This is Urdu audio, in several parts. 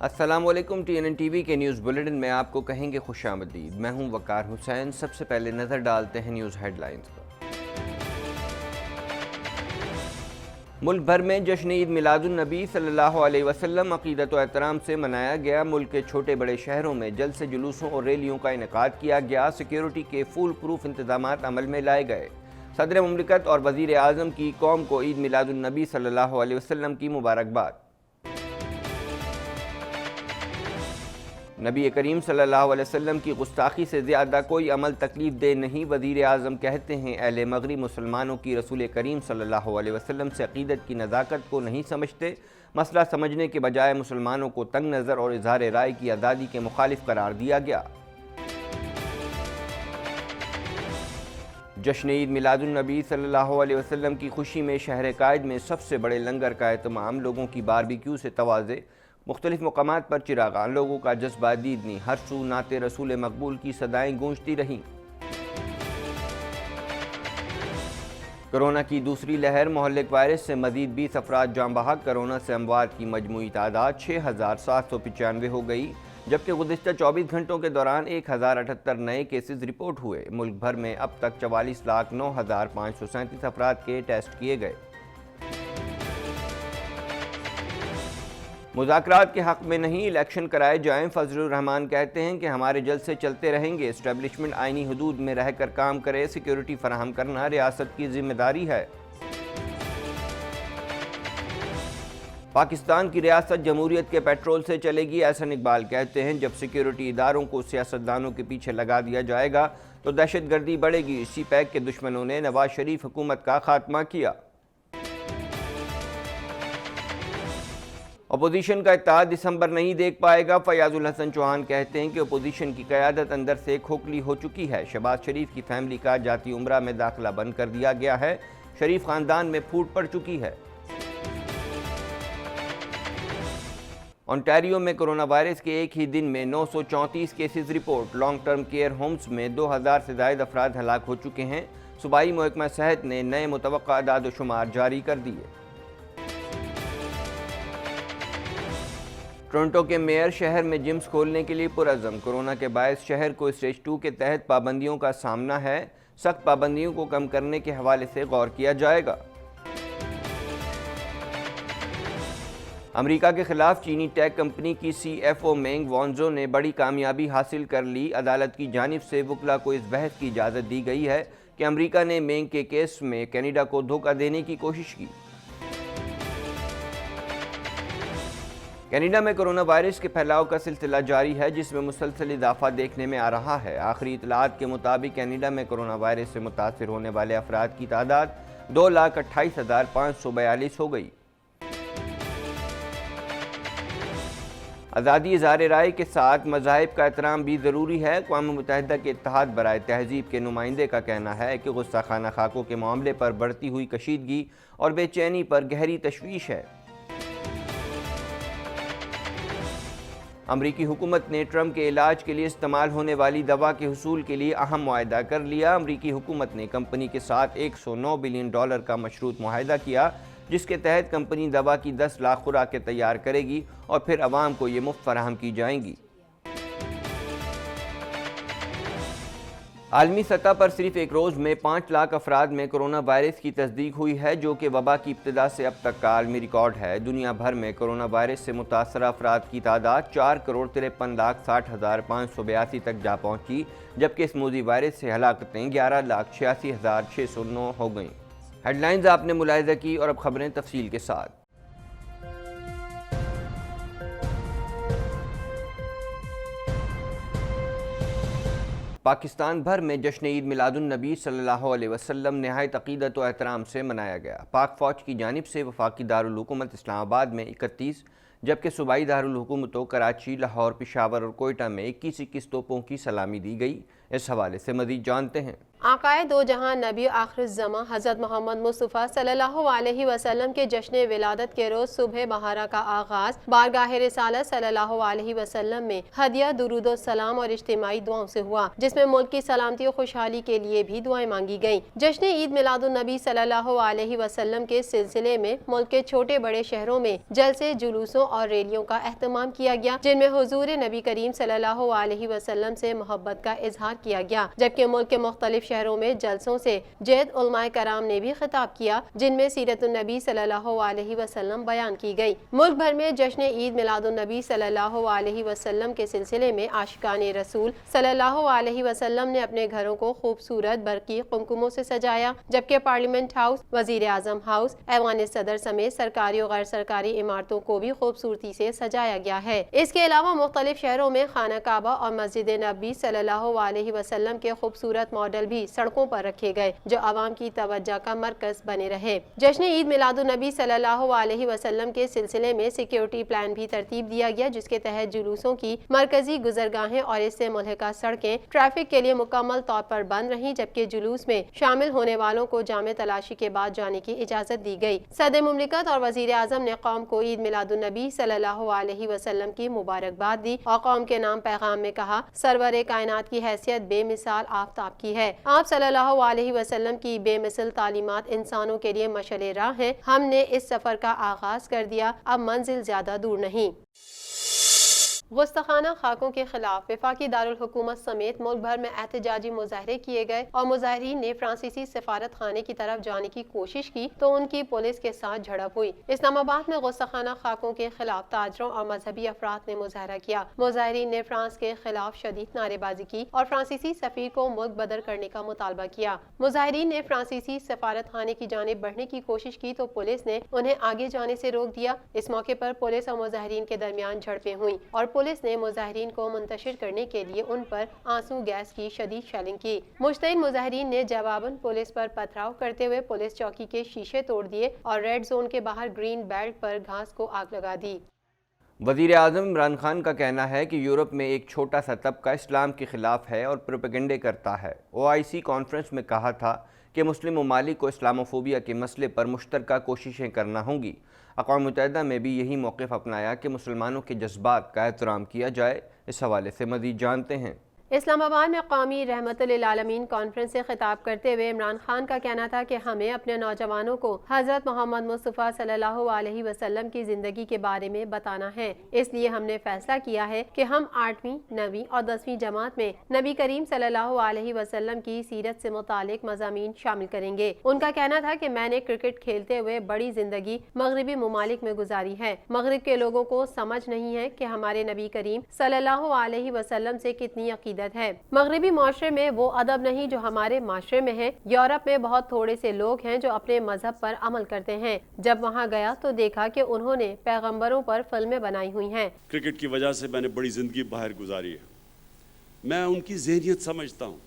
السلام علیکم ٹی وی کے نیوز بلیٹن میں آپ کو کہیں گے خوش آمدید۔ میں ہوں وقار حسین۔ سب سے پہلے نظر ڈالتے ہیں نیوز ہیڈ لائنز پر۔ ملک بھر میں جشن عید میلاد النبی صلی اللہ علیہ وسلم عقیدت و احترام سے منایا گیا۔ ملک کے چھوٹے بڑے شہروں میں جلسے جلوسوں اور ریلیوں کا انعقاد کیا گیا۔ سیکیورٹی کے فول پروف انتظامات عمل میں لائے گئے۔ صدر مملکت اور وزیر اعظم کی قوم کو عید میلاد النبی صلی اللہ علیہ وسلم کی مبارکباد۔ نبی کریم صلی اللہ علیہ وسلم کی گستاخی سے زیادہ کوئی عمل تکلیف دہ نہیں۔ وزیر اعظم کہتے ہیں اہل مغرب مسلمانوں کی رسول کریم صلی اللہ علیہ وسلم سے عقیدت کی نزاکت کو نہیں سمجھتے۔ مسئلہ سمجھنے کے بجائے مسلمانوں کو تنگ نظر اور اظہار رائے کی آزادی کے مخالف قرار دیا گیا۔ جشن عید میلاد النبی صلی اللہ علیہ وسلم کی خوشی میں شہر قائد میں سب سے بڑے لنگر کا اہتمام۔ لوگوں کی باربیکیو سے تواضع، مختلف مقامات پر چراغاں، لوگوں کا جذبہ دیدنی، ہر سو نعت رسول مقبول کی صدائیں گونجتی رہیں۔ کرونا کی دوسری لہر، مہلک وائرس سے مزید 20 افراد جاں بحق۔ کرونا سے اموات کی مجموعی تعداد 6,795 ہو گئی، جبکہ گزشتہ 24 گھنٹوں کے دوران 1,078 نئے کیسز رپورٹ ہوئے۔ ملک بھر میں اب تک 44,09,537 افراد کے ٹیسٹ کیے گئے۔ مذاکرات کے حق میں نہیں، الیکشن کرائے جائیں۔ فضل الرحمان کہتے ہیں کہ ہمارے جلسے چلتے رہیں گے۔ اسٹیبلشمنٹ آئینی حدود میں رہ کر کام کرے۔ سیکیورٹی فراہم کرنا ریاست کی ذمہ داری ہے۔ پاکستان کی ریاست جمہوریت کے پیٹرول سے چلے گی، احسن اقبال کہتے ہیں جب سیکیورٹی اداروں کو سیاستدانوں کے پیچھے لگا دیا جائے گا تو دہشت گردی بڑھے گی۔ سی پیک کے دشمنوں نے نواز شریف حکومت کا خاتمہ کیا۔ اپوزیشن کا اتحاد دسمبر نہیں دیکھ پائے گا، فیاض الحسن چوہان کہتے ہیں کہ اپوزیشن کی قیادت اندر سے کھوکھلی ہو چکی ہے۔ شہباز شریف کی فیملی کا جاتی عمرہ میں داخلہ بند کر دیا گیا ہے۔ شریف خاندان میں پھوٹ پڑ چکی ہے۔ انٹیریو میں کرونا وائرس کے ایک ہی دن میں 934 cases report. Long term care homes میں 2,000 سے زائد افراد ہلاک ہو چکے ہیں۔ صوبائی محکمہ صحت نے نئے متوقع اعداد و شمار جاری کر دیے۔ ٹورنٹو کے میئر شہر میں جمز کھولنے کے لیے پرعزم۔ کورونا کے باعث شہر کو اسٹیج 2 کے تحت پابندیوں کا سامنا ہے۔ سخت پابندیوں کو کم کرنے کے حوالے سے غور کیا جائے گا۔ امریکہ کے خلاف چینی ٹیک کمپنی کی سی ایف او مینگ وانزو نے بڑی کامیابی حاصل کر لی۔ عدالت کی جانب سے وکلاء کو اس بحث کی اجازت دی گئی ہے کہ امریکہ نے مینگ کے کیس میں کینیڈا کو دھوکہ دینے کی کوشش کی۔ کینیڈا میں کرونا وائرس کے پھیلاؤ کا سلسلہ جاری ہے، جس میں مسلسل اضافہ دیکھنے میں آ رہا ہے۔ آخری اطلاعات کے مطابق کینیڈا میں کرونا وائرس سے متاثر ہونے والے افراد کی تعداد 2,28,542 ہو گئی۔ آزادی اظہار رائے کے ساتھ مذاہب کا احترام بھی ضروری ہے۔ اقوام متحدہ کے اتحاد برائے تہذیب کے نمائندے کا کہنا ہے کہ گستاخانہ خاکوں کے معاملے پر بڑھتی ہوئی کشیدگی اور بے چینی پر گہری تشویش ہے۔ امریکی حکومت نے ٹرمپ کے علاج کے لیے استعمال ہونے والی دوا کے حصول کے لیے اہم معاہدہ کر لیا۔ امریکی حکومت نے کمپنی کے ساتھ $109 بلین کا مشروط معاہدہ کیا، جس کے تحت کمپنی دوا کی 10 لاکھ خوراکیں تیار کرے گی اور پھر عوام کو یہ مفت فراہم کی جائیں گی۔ عالمی سطح پر صرف ایک روز میں 5 لاکھ افراد میں کرونا وائرس کی تصدیق ہوئی ہے، جو کہ وبا کی ابتدا سے اب تک کا عالمی ریکارڈ ہے۔ دنیا بھر میں کرونا وائرس سے متاثرہ افراد کی تعداد 4,53,60,582 تک جا پہنچی، جبکہ اس موذی وائرس سے ہلاکتیں 11,86,609 ہو گئیں۔ ہیڈ لائنز آپ نے ملاحظہ کی اور اب خبریں تفصیل کے ساتھ۔ پاکستان بھر میں جشن عید میلاد النبی صلی اللہ علیہ وسلم نہایت عقیدت و احترام سے منایا گیا۔ پاک فوج کی جانب سے وفاقی دارالحکومت اسلام آباد میں 31، جبکہ صوبائی دارالحکومتوں کراچی، لاہور، پشاور اور کوئٹہ میں 21 توپوں کی سلامی دی گئی۔ اس حوالے سے مزید جانتے ہیں۔ آقائے دو جہاں نبی آخر الزماں حضرت محمد مصطفیٰ صلی اللہ علیہ وسلم کے جشن ولادت کے روز صبح بہارا کا آغاز بارگاہ رسالت صلی اللہ علیہ وسلم میں ہدیہ، درود و سلام اور اجتماعی دعاؤں سے ہوا، جس میں ملک کی سلامتی و خوشحالی کے لیے بھی دعائیں مانگی گئیں۔ جشن عید میلاد النبی صلی اللہ علیہ وسلم کے سلسلے میں ملک کے چھوٹے بڑے شہروں میں جلسے، جلوسوں اور ریلیوں کا اہتمام کیا گیا، جن میں حضور نبی کریم صلی اللہ علیہ وسلم سے محبت کا اظہار کیا گیا، جبکہ ملک کے مختلف شہروں میں جلسوں سے جید علماء کرام نے بھی خطاب کیا، جن میں سیرت النبی صلی اللہ علیہ وسلم بیان کی گئی۔ ملک بھر میں جشن عید میلاد النبی صلی اللہ علیہ وسلم کے سلسلے میں عاشقان رسول صلی اللہ علیہ وسلم نے اپنے گھروں کو خوبصورت برقی قمقموں سے سجایا، جبکہ پارلیمنٹ ہاؤس، وزیر اعظم ہاؤس، ایوان صدر سمیت سرکاری اور غیر سرکاری عمارتوں کو بھی خوبصورتی سے سجایا گیا ہے۔ اس کے علاوہ مختلف شہروں میں خانہ کعبہ اور مسجد نبوی صلی اللہ علیہ وسلم کے خوبصورت ماڈل بھی سڑکوں پر رکھے گئے، جو عوام کی توجہ کا مرکز بنے رہے۔ جشن عید میلاد النبی صلی اللہ علیہ وسلم کے سلسلے میں سیکیورٹی پلان بھی ترتیب دیا گیا، جس کے تحت جلوسوں کی مرکزی گزرگاہیں اور اس سے ملحقہ سڑکیں ٹریفک کے لیے مکمل طور پر بند رہیں، جبکہ جلوس میں شامل ہونے والوں کو جامع تلاشی کے بعد جانے کی اجازت دی گئی۔ صدر مملکت اور وزیر اعظم نے قوم کو عید میلاد النبی صلی اللہ علیہ وسلم کی مبارکباد دی اور قوم کے نام پیغام میں کہا، سرور کائنات کی حیثیت بے مثال آفتاب کی ہے۔ آپ صلی اللہ علیہ وسلم کی بے مثل تعلیمات انسانوں کے لیے مشعل راہ ہیں۔ ہم نے اس سفر کا آغاز کر دیا، اب منزل زیادہ دور نہیں۔ گستاخانہ خاکوں کے خلاف وفاقی دارالحکومت سمیت ملک بھر میں احتجاجی مظاہرے کیے گئے اور مظاہرین نے فرانسیسی سفارت خانے کی طرف جانے کی کوشش کی تو ان کی پولیس کے ساتھ جھڑپ ہوئی۔ اسلام آباد میں گستاخانہ خاکوں کے خلاف تاجروں اور مذہبی افراد نے مظاہرہ کیا۔ مظاہرین نے فرانس کے خلاف شدید نعرے بازی کی اور فرانسیسی سفیر کو ملک بدر کرنے کا مطالبہ کیا۔ مظاہرین نے فرانسیسی سفارت خانے کی جانب بڑھنے کی کوشش کی تو پولیس نے انہیں آگے جانے سے روک دیا۔ اس موقع پر پولیس اور مظاہرین کے درمیان جھڑپیں ہوئیں اور پولیس نے مظاہرین کو منتشر کرنے کے لیے ان پر آنسو گیس کی شدید شیلنگ کی۔ مشتعل مظاہرین نے جواباً پولیس پر پتھراؤ کرتے ہوئے پولیس چوکی کے شیشے توڑ دیے اور ریڈ زون کے باہر گرین بیلٹ پر گھاس کو آگ لگا دی۔ وزیر اعظم عمران خان کا کہنا ہے کہ یورپ میں ایک چھوٹا سا طبقہ اسلام کے خلاف ہے اور پروپیگنڈے کرتا ہے۔ OIC کانفرنس میں کہا تھا کہ مسلم ممالک کو اسلاموفوبیا کے مسئلے پر مشترکہ کوششیں کرنا ہوں گی۔ اقوام متحدہ میں بھی یہی موقف اپنایا کہ مسلمانوں کے جذبات کا احترام کیا جائے۔ اس حوالے سے مزید جانتے ہیں۔ اسلام آباد میں قومی رحمت للعالمین کانفرنس سے خطاب کرتے ہوئے عمران خان کا کہنا تھا کہ ہمیں اپنے نوجوانوں کو حضرت محمد مصطفیٰ صلی اللہ علیہ وسلم کی زندگی کے بارے میں بتانا ہے۔ اس لیے ہم نے فیصلہ کیا ہے کہ ہم 8ویں، 9ویں اور 10ویں جماعت میں نبی کریم صلی اللہ علیہ وسلم کی سیرت سے متعلق مضامین شامل کریں گے۔ ان کا کہنا تھا کہ میں نے کرکٹ کھیلتے ہوئے بڑی زندگی مغربی ممالک میں گزاری ہے۔ مغرب کے لوگوں کو سمجھ نہیں ہے کہ ہمارے نبی کریم صلی اللہ علیہ وسلم سے کتنی عقیدت ہے۔ مغربی معاشرے میں وہ ادب نہیں جو ہمارے معاشرے میں ہے۔ یورپ میں بہت تھوڑے سے لوگ ہیں جو اپنے مذہب پر عمل کرتے ہیں۔ جب وہاں گیا تو دیکھا کہ انہوں نے پیغمبروں پر فلمیں بنائی ہوئی ہیں۔ کرکٹ کی وجہ سے میں نے بڑی زندگی باہر گزاری ہے، میں ان کی ذہنیت سمجھتا ہوں۔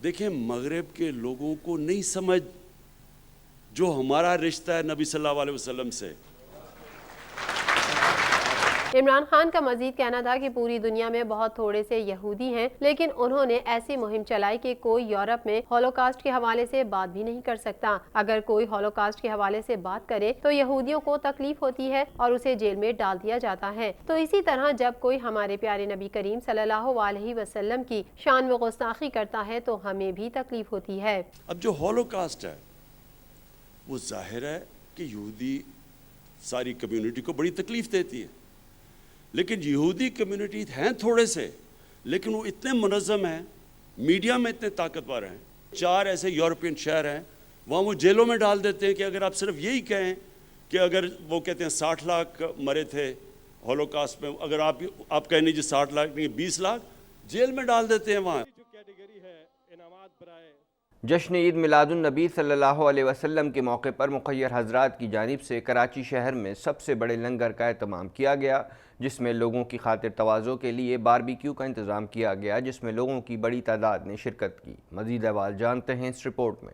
دیکھیں، مغرب کے لوگوں کو نہیں سمجھ جو ہمارا رشتہ ہے نبی صلی اللہ علیہ وسلم سے۔ عمران خان کا مزید کہنا تھا کہ پوری دنیا میں بہت تھوڑے سے یہودی ہیں، لیکن انہوں نے ایسی مہم چلائی کہ کوئی یورپ میں ہولوکاسٹ کے حوالے سے بات بھی نہیں کر سکتا۔ اگر کوئی ہولوکاسٹ کے حوالے سے بات کرے تو یہودیوں کو تکلیف ہوتی ہے اور اسے جیل میں ڈال دیا جاتا ہے۔ تو اسی طرح جب کوئی ہمارے پیارے نبی کریم صلی اللہ علیہ وسلم کی شان میں گستاخی کرتا ہے تو ہمیں بھی تکلیف ہوتی ہے۔ اب جو ہولوکاسٹ ہے وہ ظاہر ہے کہ یہودی ساری کمیونٹی کو بڑی تکلیف دیتی ہے، لیکن یہودی کمیونٹی ہیں تھوڑے سے، لیکن وہ اتنے منظم ہیں، میڈیا میں اتنے طاقتور ہیں۔ 4 ایسے یورپین شہر ہیں، وہاں وہ جیلوں میں ڈال دیتے ہیں کہ اگر آپ صرف یہی کہیں کہ اگر وہ کہتے ہیں 60 لاکھ مرے تھے ہولوکاسٹ میں، اگر آپ کہیں نہیں جی 60 لاکھ نہیں 20 لاکھ، جیل میں ڈال دیتے ہیں وہاں۔ جشن عید میلاد النبی صلی اللہ علیہ وسلم کے موقع پر مخیر حضرات کی جانب سے کراچی شہر میں سب سے بڑے لنگر کا اہتمام کیا گیا، جس میں لوگوں کی خاطر تواضع کے لیے باربیکیو کا انتظام کیا گیا، جس میں لوگوں کی بڑی تعداد نے شرکت کی۔ مزید احوال جانتے ہیں اس رپورٹ میں۔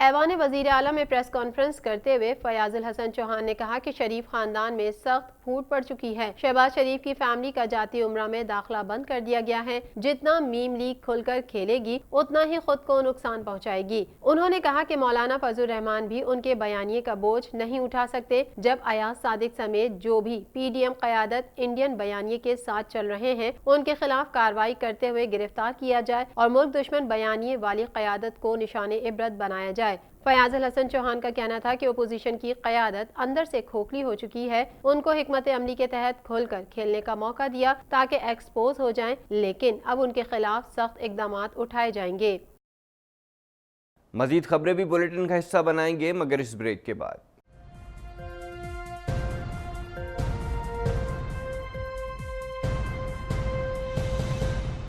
ایوان وزیر اعلیٰ میں پریس کانفرنس کرتے ہوئے فیاض الحسن چوہان نے کہا کہ شریف خاندان میں سخت پھوٹ پڑ چکی ہے۔ شہباز شریف کی فیملی کا جاتی عمرہ میں داخلہ بند کر دیا گیا ہے۔ جتنا میم لیگ کھل کر کھیلے گی اتنا ہی خود کو نقصان پہنچائے گی۔ انہوں نے کہا کہ مولانا فضل الرحمان بھی ان کے بیانیے کا بوجھ نہیں اٹھا سکتے۔ جب ایاز صادق سمیت جو بھی پی ڈی ایم قیادت انڈین بیانیے کے ساتھ چل رہے ہیں ان کے خلاف کارروائی کرتے ہوئے گرفتار کیا جائے اور ملک دشمن بیانیے والی قیادت کو نشان عبرت بنایا جائے۔ فیاض الحسن چوہان کا کہنا تھا کہ اپوزیشن کی قیادت اندر سے کھوکھلی ہو چکی ہے، ان کو حکمت عملی کے تحت کھل کر کھیلنے کا موقع دیا تاکہ ایکسپوز ہو جائیں، لیکن اب ان کے خلاف سخت اقدامات اٹھائے جائیں گے۔ مزید خبریں بھی بلیٹن کا حصہ بنائیں گے مگر اس بریک کے بعد۔